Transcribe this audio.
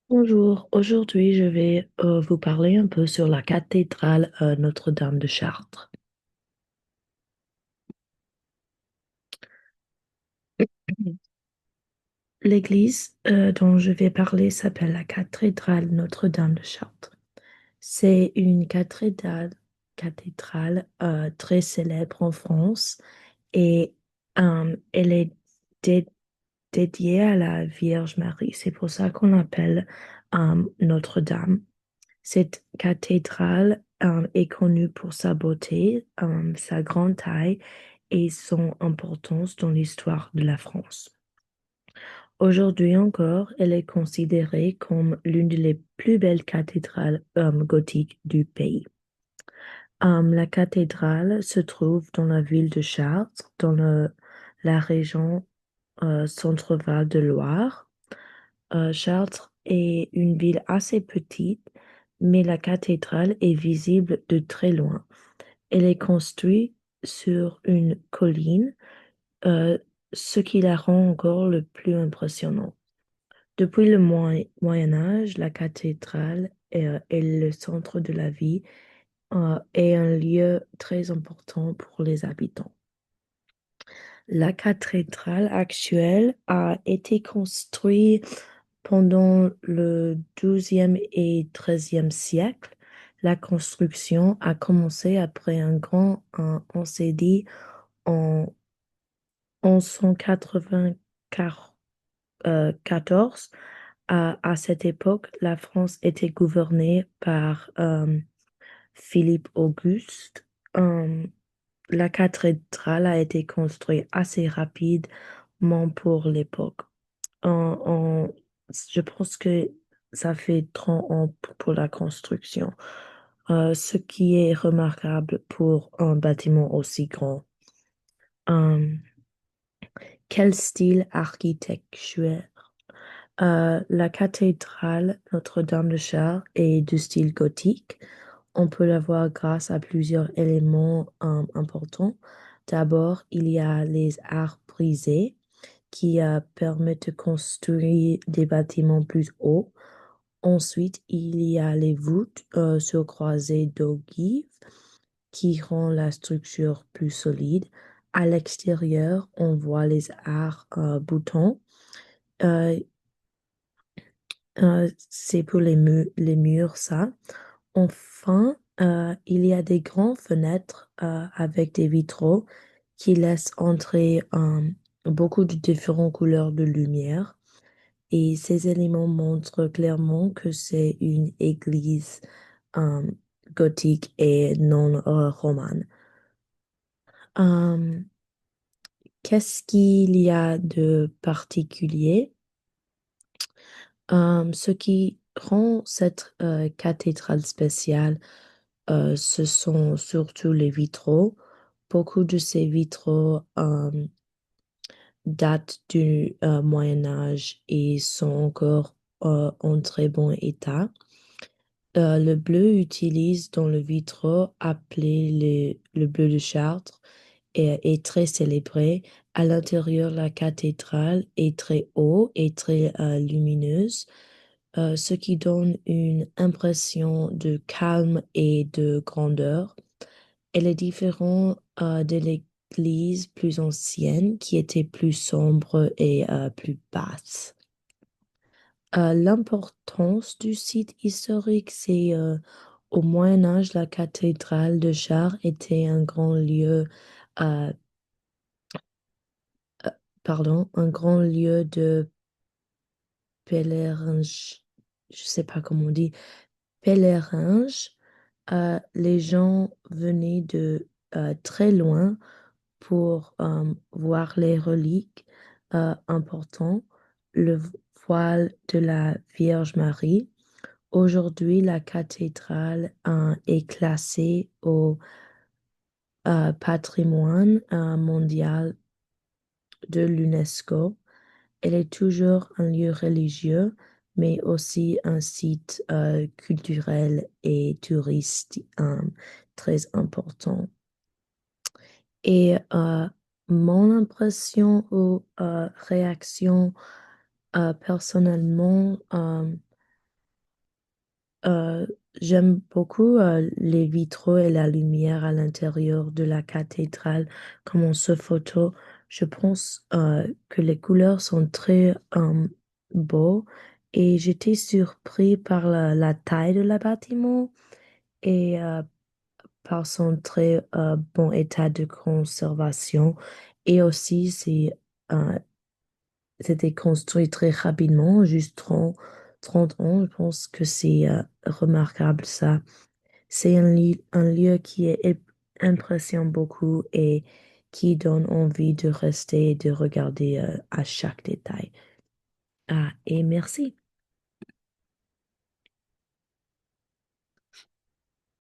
Bonjour, aujourd'hui je vais vous parler un peu sur la cathédrale Notre-Dame de Chartres. L'église dont je vais parler s'appelle la cathédrale Notre-Dame de Chartres. C'est une cathédrale très célèbre en France et elle est dé- dédiée à la Vierge Marie. C'est pour ça qu'on l'appelle Notre-Dame. Cette cathédrale est connue pour sa beauté, sa grande taille et son importance dans l'histoire de la France. Aujourd'hui encore, elle est considérée comme l'une des plus belles cathédrales gothiques du pays. La cathédrale se trouve dans la ville de Chartres, dans la région Centre-Val de Loire. Chartres est une ville assez petite, mais la cathédrale est visible de très loin. Elle est construite sur une colline, euh, ce qui la rend encore le plus impressionnant. Depuis le Moyen Âge, la cathédrale est le centre de la vie et un lieu très important pour les habitants. La cathédrale actuelle a été construite pendant le XIIe et XIIIe siècle. La construction a commencé après un grand incendie en 1194. À cette époque, la France était gouvernée par Philippe Auguste. Euh, la cathédrale a été construite assez rapidement pour l'époque. En- en- je pense que ça fait 30 ans pour la construction, ce qui est remarquable pour un bâtiment aussi grand. Euh, Quel style architectural? La cathédrale Notre-Dame de Chartres est du style gothique. On peut la voir grâce à plusieurs éléments importants. D'abord, il y a les arcs brisés qui permettent de construire des bâtiments plus hauts. Ensuite, il y a les voûtes sur croisées d'ogives qui rend la structure plus solide. À l'extérieur, on voit les arcs boutons. Euh, c'est pour les murs, ça. Enfin, il y a des grandes fenêtres avec des vitraux qui laissent entrer beaucoup de différentes couleurs de lumière. Et ces éléments montrent clairement que c'est une église euh, gothique et non romane. Euh, Qu'est-ce qu'il y a de particulier? Ce qui rend cette cathédrale spéciale, ce sont surtout les vitraux. Beaucoup de ces vitraux datent du Moyen Âge et sont encore en très bon état. Le bleu utilisé dans le vitraux, appelé le bleu de Chartres, est très célébré. À l'intérieur, la cathédrale est très haut et très lumineuse, ce qui donne une impression de calme et de grandeur. Elle est différente de l'église plus ancienne qui était plus sombre et plus basse. L'importance du site historique, c'est au Moyen Âge, la cathédrale de Chartres était un grand lieu, euh, euh, pardon, un grand lieu de pèlerinage. Je sais pas comment on dit, pèlerinage. Les gens venaient de très loin pour voir les reliques importantes, le voile de la Vierge Marie. Aujourd'hui, la cathédrale est classée au patrimoine mondial de l'UNESCO. Elle est toujours un lieu religieux, mais aussi un site culturel et touristique très important. Et mon impression ou réaction personnellement, Euh, J'aime beaucoup les vitraux et la lumière à l'intérieur de la cathédrale, comme on se photo. Je pense que les couleurs sont très beaux et j'étais surpris par la taille de la bâtiment et par son très bon état de conservation. Et aussi, euh, c'était construit très rapidement, juste 30 ans. Je pense que c'est remarquable ça. C'est un lieu qui impressionne beaucoup et qui donne envie de rester et de regarder à chaque détail. Ah, et merci.